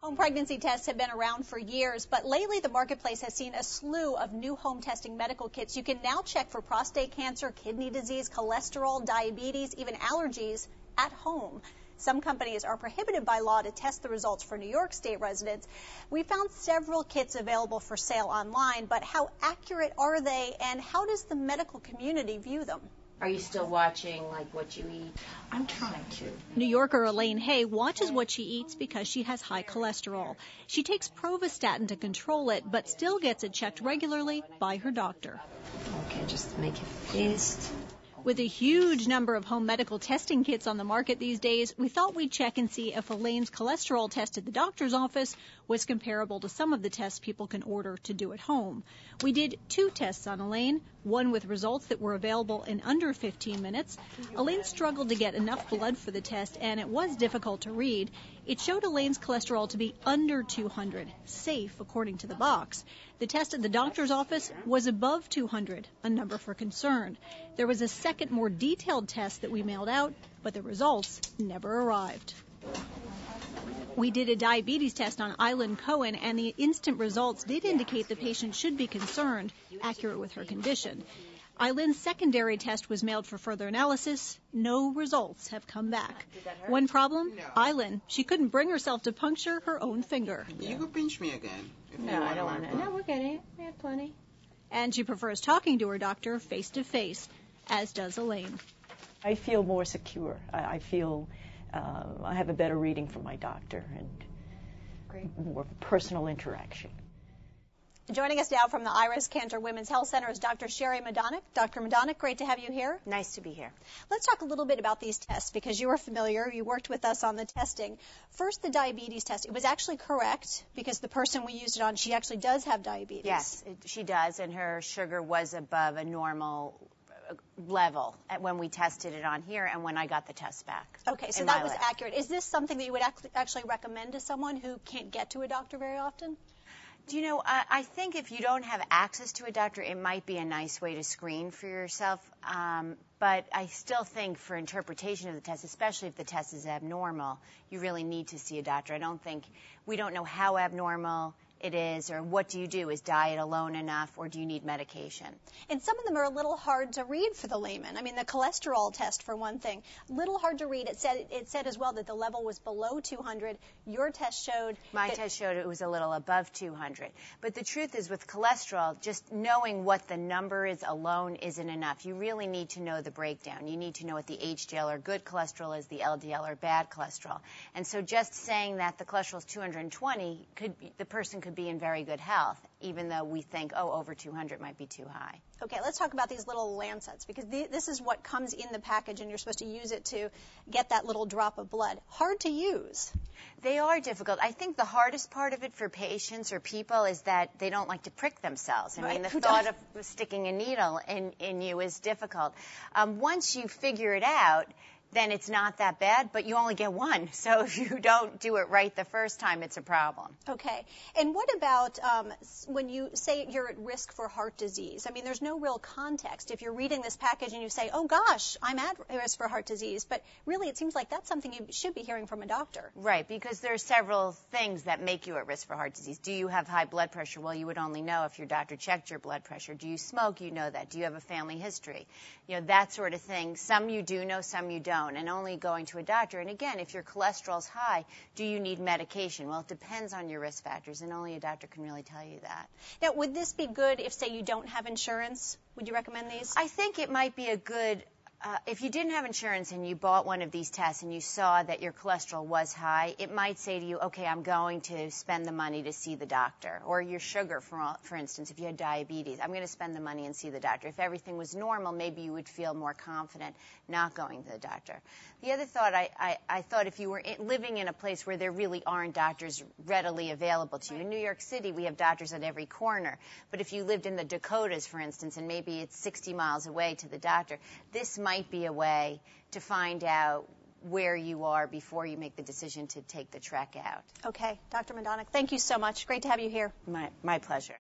Home pregnancy tests have been around for years, but lately the marketplace has seen a slew of new home testing medical kits. You can now check for prostate cancer, kidney disease, cholesterol, diabetes, even allergies at home. Some companies are prohibited by law to test the results for New York State residents. We found several kits available for sale online, but how accurate are they, and how does the medical community view them? Are you still watching, like, what you eat? I'm trying to. New Yorker Elaine Hay watches what she eats because she has high cholesterol. She takes pravastatin to control it, but still gets it checked regularly by her doctor. Okay, just make a fist. With a huge number of home medical testing kits on the market these days, we thought we'd check and see if Elaine's cholesterol test at the doctor's office was comparable to some of the tests people can order to do at home. We did 2 tests on Elaine, one with results that were available in under 15 minutes. Elaine struggled to get enough blood for the test, and it was difficult to read. It showed Elaine's cholesterol to be under 200, safe according to the box. The test at the doctor's office was above 200, a number for concern. There was a second, more detailed test that we mailed out, but the results never arrived. We did a diabetes test on Eileen Cohen, and the instant results did indicate the patient should be concerned, accurate with her condition. Eileen's secondary test was mailed for further analysis. No results have come back. One problem? No. Eileen, she couldn't bring herself to puncture her own finger. You could pinch me again. No, I don't want to. No, we're getting it. We have plenty. And she prefers talking to her doctor face to face, as does Elaine. I feel more secure. I feel I have a better reading from my doctor and more personal interaction. Joining us now from the Iris Cantor Women's Health Center is Dr. Sherry Madonic. Dr. Madonic, great to have you here. Nice to be here. Let's talk a little bit about these tests because you are familiar. You worked with us on the testing. First, the diabetes test. It was actually correct because the person we used it on, she actually does have diabetes. Yes, she does, and her sugar was above a normal level when we tested it on here and when I got the test back. Okay, so that was accurate. Is this something that you would actually recommend to someone who can't get to a doctor very often? Do you know, I think if you don't have access to a doctor, it might be a nice way to screen for yourself. But I still think for interpretation of the test, especially if the test is abnormal, you really need to see a doctor. We don't know how abnormal it is, or what do you do? Is diet alone enough, or do you need medication? And some of them are a little hard to read for the layman. I mean, the cholesterol test, for one thing, little hard to read. It said as well that the level was below 200. Your test showed... My test showed it was a little above 200. But the truth is, with cholesterol, just knowing what the number is alone isn't enough. You really need to know the breakdown. You need to know what the HDL or good cholesterol is, the LDL or bad cholesterol. And so just saying that the cholesterol is 220, the person could be in very good health, even though we think, oh, over 200 might be too high. Okay, let's talk about these little lancets, because this is what comes in the package, and you're supposed to use it to get that little drop of blood. Hard to use. They are difficult. I think the hardest part of it for patients or people is that they don't like to prick themselves. I mean, the thought of sticking a needle in you is difficult. Once you figure it out, then it's not that bad, but you only get one. So if you don't do it right the first time, it's a problem. Okay. And what about when you say you're at risk for heart disease? I mean, there's no real context. If you're reading this package and you say, oh, gosh, I'm at risk for heart disease, but really it seems like that's something you should be hearing from a doctor. Right, because there are several things that make you at risk for heart disease. Do you have high blood pressure? Well, you would only know if your doctor checked your blood pressure. Do you smoke? You know that. Do you have a family history? You know, that sort of thing. Some you do know, some you don't. And only going to a doctor. And again, if your cholesterol's high, do you need medication? Well, it depends on your risk factors, and only a doctor can really tell you that. Now, would this be good if, say, you don't have insurance? Would you recommend these? I think it might be a good... if you didn't have insurance and you bought one of these tests and you saw that your cholesterol was high, it might say to you, okay, I'm going to spend the money to see the doctor. Or your sugar, for instance, if you had diabetes, I'm going to spend the money and see the doctor. If everything was normal, maybe you would feel more confident not going to the doctor. The other thought, I thought if you were living in a place where there really aren't doctors readily available to you. In New York City, we have doctors at every corner. But if you lived in the Dakotas, for instance, and maybe it's 60 miles away to the doctor, this might be a way to find out where you are before you make the decision to take the trek out. Okay. Dr. Madonic, thank you so much. Great to have you here. My pleasure.